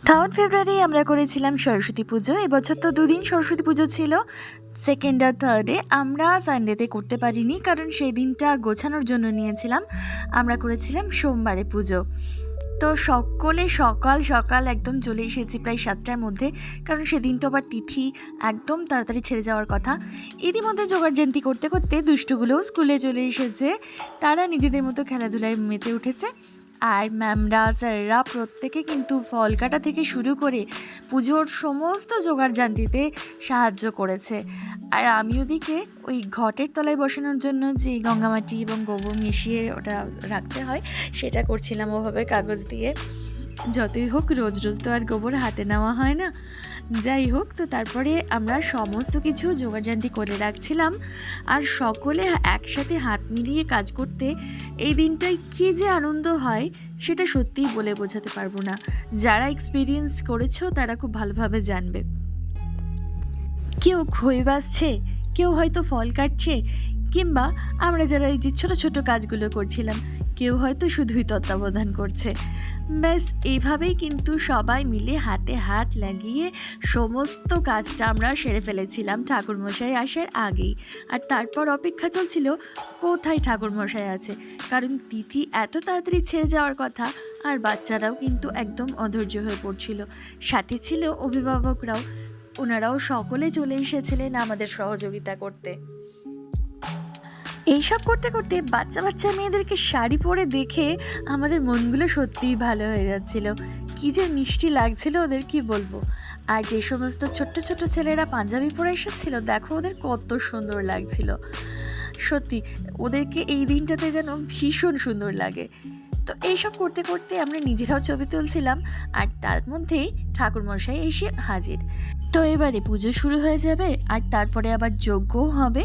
Third February আমরা করেছিলাম সরস্বতী পুজো। এবছর তো দুদিন সরস্বতী পুজো ছিল, সেকেন্ড আর থার্ডে। আমরা সানডেতে করতে পারিনি, কারণ সেই দিনটা গোছানোর জন্য নিয়েছিলাম। আমরা করেছিলাম সোমবারে পুজো। তো সকলে সকাল সকাল একদম চলে এসেছি প্রায় 7টার মধ্যে, কারণ সেদিন তো আবার তিথি একদম তাড়াতাড়ি ছেড়ে যাওয়ার কথা। ইতিমধ্যে জোগাড়জান্তি করতে করতে দুষ্টুগুলোও স্কুলে চলে এসেছে। তারা নিজেদের মতো খেলাধুলায় মেতে উঠেছে। আর ম্যামরা স্যাররা প্রত্যেকে কিন্তু ফল কাটা থেকে শুরু করে পুজোর সমস্ত জোগাড়জান্তিতে সাহায্য করেছে। আর আমি ওদিকে ওই ঘটের তলায় বসানোর জন্য যে গঙ্গামাটি এবং গোবর মিশিয়ে ওটা রাখতে হয়, সেটা করছিলাম ওভাবে কাগজ দিয়ে। যতই হোক রোজ রোজ তো আর গোবর হাতে নেওয়া হয় না। যাই হোক, তো তারপরে আমরা সমস্ত কিছু জোগাড়জান্তি করে রাখছিলাম। আর সকলে একসাথে হাত মিলিয়ে কাজ করতে এই দিনটায় কী যে আনন্দ হয় সেটা সত্যিই বলে বোঝাতে পারবো না। যারা এক্সপিরিয়েন্স করেছো তারা খুব ভালোভাবে জানবে। কেউ খই বাছছে, কেউ হয়তো ফল কাটছে, কিংবা আমরা যারা এই যে ছোটো ছোটো কাজগুলো করছিলাম, কেউ হয়তো শুধুই তত্ত্বাবধান করছে। ব্যাস এইভাবেই কিন্তু সবাই মিলে হাতে হাত লাগিয়ে সমস্ত কাজটা আমরা সেরে ফেলেছিলাম ঠাকুরমশাই আসার আগেই। আর তারপর অপেক্ষা চলছিল কোথায় ঠাকুরমশাই আছে, কারণ তিথি এত তাড়াতাড়ি ছেড়ে যাওয়ার কথা। আর বাচ্চারাও কিন্তু একদম অধৈর্য হয়ে পড়ছিল। সাথে ছিল অভিভাবকরাও, ওনারাও সকলে চলে এসেছিলেন আমাদের সহযোগিতা করতে। এইসব করতে করতে বাচ্চা বাচ্চা মেয়েদেরকে শাড়ি পরে দেখে আমাদের মনগুলো সত্যিই ভালো হয়ে যাচ্ছিল। কী যে মিষ্টি লাগছিল ওদের, কি বলবো। আর যে সমস্ত ছোট্ট ছোট্ট ছেলেরা পাঞ্জাবি পরে এসেছিল, দেখো ওদের কত সুন্দর লাগছিল। সত্যি ওদেরকে এই দিনটাতে যেন ভীষণ সুন্দর লাগে। তো এইসব করতে করতে আমরা নিজেরাও ছবি তুলছিলাম, আর তার মধ্যেই ঠাকুরমশাই এসে হাজির। তো এবারে পুজো শুরু হয়ে যাবে, আর তারপরে আবার যজ্ঞও হবে।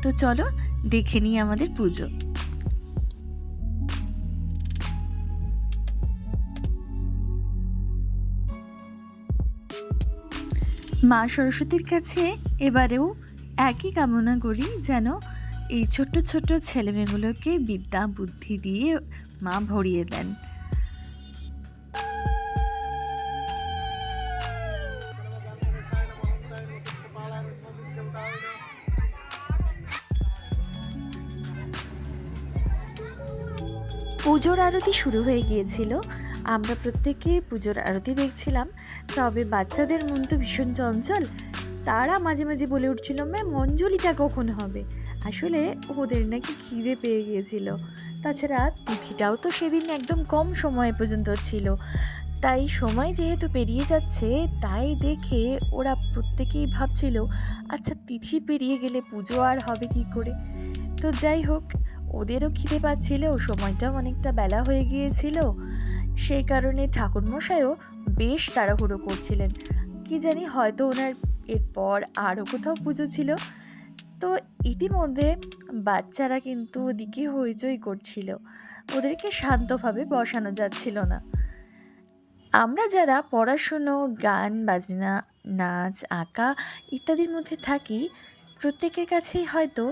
তো চলো দেখে নিই আমাদের পুজো। মা সরস্বতীর কাছে এবারেও একই কামনা করি, যেন এই ছোট্ট ছোট্ট ছেলেমেয়েগুলোকে বিদ্যা বুদ্ধি দিয়ে মা ভরিয়ে দেন। পুজোর আরতি শুরু হয়ে গিয়েছিল। আমরা প্রত্যেকে পুজোর আরতি দেখছিলাম। তবে বাচ্চাদের মন তো ভীষণ চঞ্চল। তারা মাঝে মাঝে বলে উঠছিল, ম্যাম অঞ্জলিটা কখন হবে। আসলে ওদের নাকি খিদে পেয়ে গিয়েছিল। তাছাড়া তিথিটাও তো সেদিন একদম কম সময় পর্যন্ত ছিল। তাই সময় যেহেতু পেরিয়ে যাচ্ছে, তাই দেখে ওরা প্রত্যেকেই ভাবছিল, আচ্ছা তিথি পেরিয়ে গেলে পুজো আর হবে কি করে। তো যাই হোক, ওদেরও খিদে পাচ্ছিল, সময়টাও অনেকটা বেলা হয়ে গিয়েছিল। সেই কারণে ঠাকুরমশাইও বেশ তাড়াহুড়ো করছিলেন। কি জানি হয়তো ওনার এরপর আরও কোথাও পুজো ছিল। তো ইতিমধ্যে বাচ্চারা কিন্তু ওদিকে হইচই করছিল, ওদেরকে শান্তভাবে বসানো যাচ্ছিল না। আমরা যারা পড়াশুনো, গান বাজনা, নাচ, আঁকা ইত্যাদির মধ্যে থাকি, প্রত্যেকের কাছেই হয়তো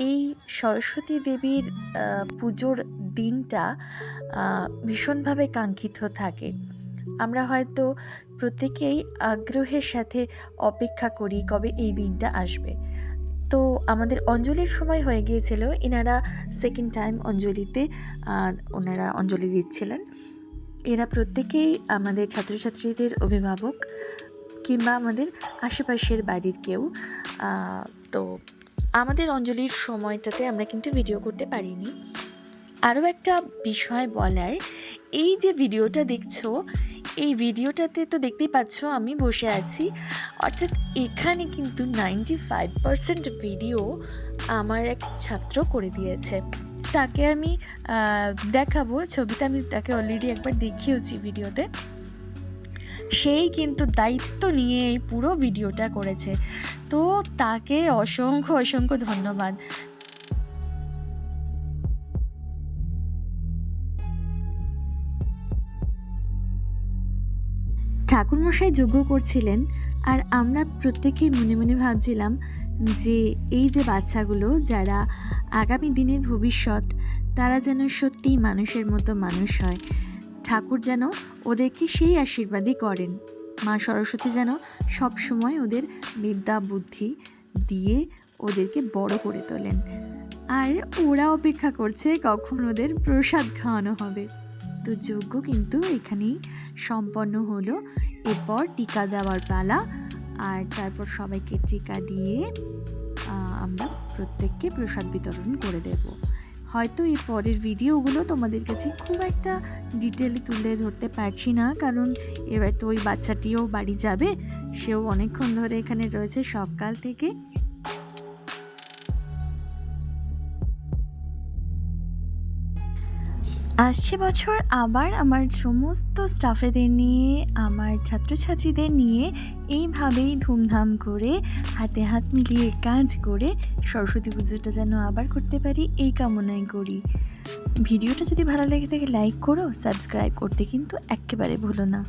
এই সরস্বতী দেবীর পুজোর দিনটা ভীষণভাবে কাঙ্ক্ষিত থাকে। আমরা হয়তো প্রত্যেকেই আগ্রহের সাথে অপেক্ষা করি কবে এই দিনটা আসবে। তো আমাদের অঞ্জলির সময় হয়ে গিয়েছিল। এনারা সেকেন্ড টাইম অঞ্জলিতে ওনারা অঞ্জলি দিচ্ছিলেন। এরা প্রত্যেকেই আমাদের ছাত্রছাত্রীদের অভিভাবক, কিংবা আমাদের আশেপাশের বাড়ির কেউ। তো আমাদের অঞ্জলির সময়টাতে আমরা কিন্তু ভিডিও করতে পারিনি। আরও একটা বিষয় বলার, এই যে ভিডিওটা দেখছো, এই ভিডিওটাতে তো দেখতেই পাচ্ছ আমি বসে আছি। অর্থাৎ এখানে কিন্তু 95% ভিডিও আমার এক ছাত্র করে দিয়েছে। তাকে আমি দেখাবো ছবিটা, আমি তাকে অলরেডি একবার দেখিয়েছি ভিডিওতে। সেই কিন্তু দায়িত্ব নিয়ে এই পুরো ভিডিওটা করেছে। তো তাকে অসংখ্য অসংখ্য ধন্যবাদ। ঠাকুরমশাই যজ্ঞ করছিলেন, আর আমরা প্রত্যেকেই মনে মনে ভাবছিলাম যে এই যে বাচ্চাগুলো যারা আগামী দিনের ভবিষ্যৎ, তারা যেন সত্যিই মানুষের মতো মানুষ হয়। ঠাকুর যেন ওদেরকে সেই আশীর্বাদই করেন। মা সরস্বতী যেন সবসময় ওদের বিদ্যা বুদ্ধি দিয়ে ওদেরকে বড় করে তোলেন। আর ওরা অপেক্ষা করছে কখন ওদের প্রসাদ খাওয়ানো হবে। তো যজ্ঞ কিন্তু এখানেই সম্পন্ন হলো। এরপর টিকা দেওয়ার পালা, আর তারপর সবাইকে টিকা দিয়ে আমরা প্রত্যেককে প্রসাদ বিতরণ করে দেব। হয়তো এই পরের ভিডিওগুলো তোমাদের কাছে খুব একটা ডিটেলে তুলে ধরতে পারছি না, কারণ এবার তো ওই বাচ্চাটিও বাড়ি যাবে, সেও অনেকক্ষণ ধরে এখানে রয়েছে সকাল থেকে। আসছে বছর আবার আমার সমস্ত স্টাফেদের নিয়ে, আমার ছাত্রছাত্রীদের নিয়ে এইভাবেই ধুমধাম করে হাতে হাত মিলিয়ে কাজ করে সরস্বতী পুজোটা যেন আবার করতে পারি, এই কামনাই করি। ভিডিওটা যদি ভালো লেগে থাকে লাইক করো, সাবস্ক্রাইব করতে কিন্তু একেবারে ভুলো না।